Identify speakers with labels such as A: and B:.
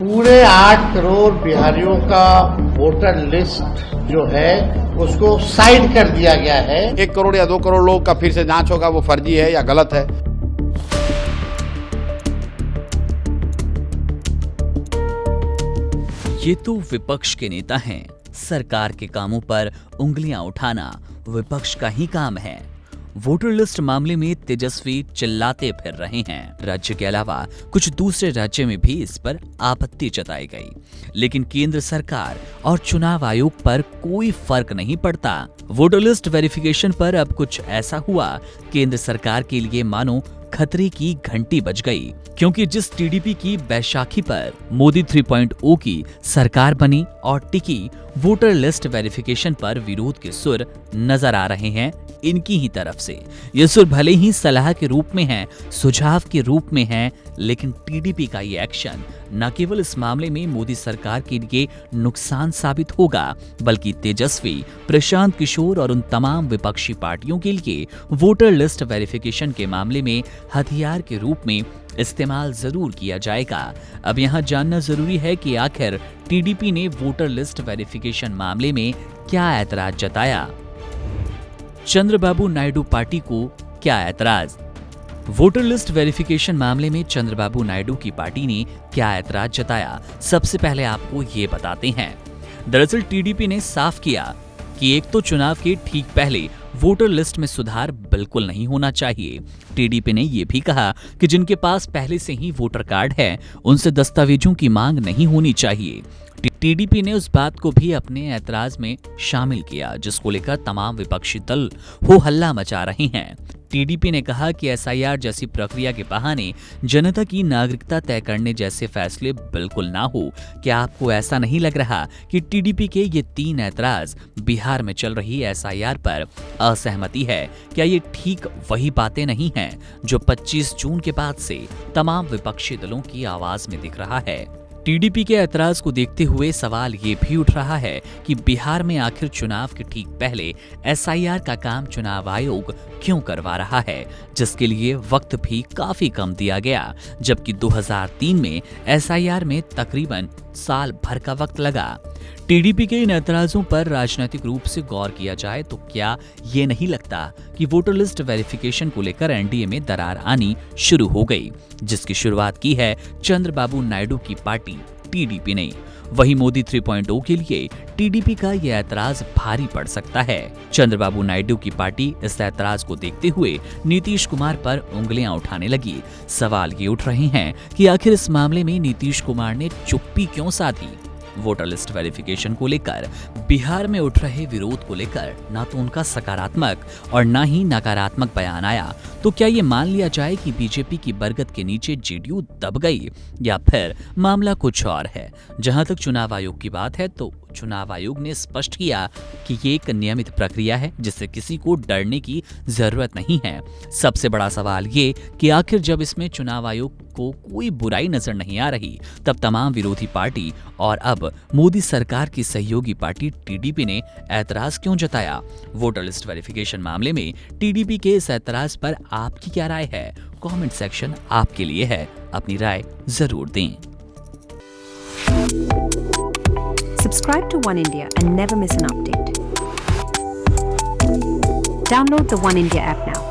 A: पूरे 8 करोड़ बिहारियों का वोटर लिस्ट जो है उसको साइड कर दिया गया है।
B: 1 करोड़ या 2 करोड़ लोग का फिर से जांच होगा, वो फर्जी है या गलत है।
C: ये तो विपक्ष के नेता हैं। सरकार के कामों पर उंगलियां उठाना विपक्ष का ही काम है। वोटर लिस्ट मामले में तेजस्वी चिल्लाते फिर रहे हैं। राज्य के अलावा कुछ दूसरे राज्य में भी इस पर आपत्ति जताई गई, लेकिन केंद्र सरकार और चुनाव आयोग पर कोई फर्क नहीं पड़ता। वोटर लिस्ट वेरिफिकेशन पर अब कुछ ऐसा हुआ, केंद्र सरकार के लिए मानो खतरे की घंटी बज गई, क्योंकि जिस टीडीपी की बैसाखी पर मोदी 3.0 की सरकार बनी और टिकी, वोटर लिस्ट वेरिफिकेशन पर विरोध के सुर नजर आ रहे हैं इनकी ही तरफ से। ये सुर भले ही सलाह के रूप में है, सुझाव के रूप में है, लेकिन टीडीपी का ये एक्शन न केवल इस मामले में मोदी सरकार के लिए नुकसान साबित होगा, बल्कि तेजस्वी, प्रशांत किशोर और उन तमाम विपक्षी पार्टियों के लिए वोटर लिस्ट वेरिफिकेशन के मामले में हथियार के रूप में इस्तेमाल जरूर किया जाएगा। अब यहाँ जानना जरूरी है कि आखिर टीडीपी ने वोटर लिस्ट वेरिफिकेशन मामले में क्या ऐतराज जताया। चंद्रबाबू नायडू पार्टी को क्या ऐतराज? वोटर लिस्ट वेरिफिकेशन मामले में चंद्रबाबू नायडू की पार्टी ने क्या ऐतराज जताया, सबसे पहले आपको ये बताते हैं। दरअसल टीडीपी ने साफ किया कि एक तो चुनाव के ठीक पहले वोटर लिस्ट में सुधार बिल्कुल नहीं होना चाहिए। टीडीपी ने यह भी कहा कि जिनके पास पहले से ही वोटर कार्ड है, उनसे दस्तावेजों की मांग नहीं होनी चाहिए। टीडीपी ने उस बात को भी अपने ऐतराज में शामिल किया, जिसको लेकर तमाम विपक्षी दल हो हल्ला मचा रहे हैं। टीडीपी ने कहा कि एसआईआर जैसी प्रक्रिया के बहाने जनता की नागरिकता तय करने जैसे फैसले बिल्कुल ना हो। क्या आपको ऐसा नहीं लग रहा कि टीडीपी के ये 3 ऐतराज बिहार में चल रही एसआईआर पर असहमति है? क्या ये ठीक वही बातें नहीं हैं जो 25 जून के बाद से तमाम विपक्षी दलों की आवाज में दिख रहा है? टीडीपी के ऐतराज को देखते हुए सवाल ये भी उठ रहा है कि बिहार में आखिर चुनाव के ठीक पहले एसआईआर का काम चुनाव आयोग क्यों करवा रहा है, जिसके लिए वक्त भी काफी कम दिया गया, जबकि 2003 में एसआईआर में तकरीबन साल भर का वक्त लगा। टीडीपी के इन ऐतराजों पर राजनीतिक रूप से गौर किया जाए तो क्या ये नहीं लगता कि वोटर लिस्ट वेरिफिकेशन को लेकर एनडीए में दरार आनी शुरू हो गई, जिसकी शुरुआत की है चंद्रबाबू नायडू की पार्टी टीडीपी ने। वही मोदी 3.0 के लिए टीडीपी का यह ऐतराज भारी पड़ सकता है। चंद्रबाबू नायडू की पार्टी इस ऐतराज को देखते हुए नीतीश कुमार पर उंगलियां उठाने लगी। सवाल ये उठ रहे हैं कि आखिर इस मामले में नीतीश कुमार ने चुप्पी क्यों साधी? वोटर लिस्ट वेरिफिकेशन को लेकर बिहार में उठ रहे विरोध को लेकर ना तो उनका सकारात्मक और ना ही नकारात्मक बयान आया, तो क्या ये मान लिया जाए कि बीजेपी की बरगद के नीचे जेडीयू दब गई, या फिर मामला कुछ और है? जहां तक चुनाव आयोग की बात है तो चुनाव आयोग ने स्पष्ट किया कि ये एक नियमित प्रक्रिया है, जिससे किसी को डरने की जरूरत नहीं है। सबसे बड़ा सवाल ये कि आखिर जब इसमें चुनाव आयोग को कोई बुराई नजर नहीं आ रही, तब तमाम विरोधी पार्टी और अब मोदी सरकार की सहयोगी पार्टी टीडीपी ने ऐतराज क्यों जताया? वोटर लिस्ट वेरिफिकेशन मामले में टीडीपी के इस ऐतराज पर आपकी क्या राय है? कमेंट सेक्शन आपके लिए है, अपनी राय जरूर दें।
D: Subscribe to One India and never miss an update. Download the One India app now.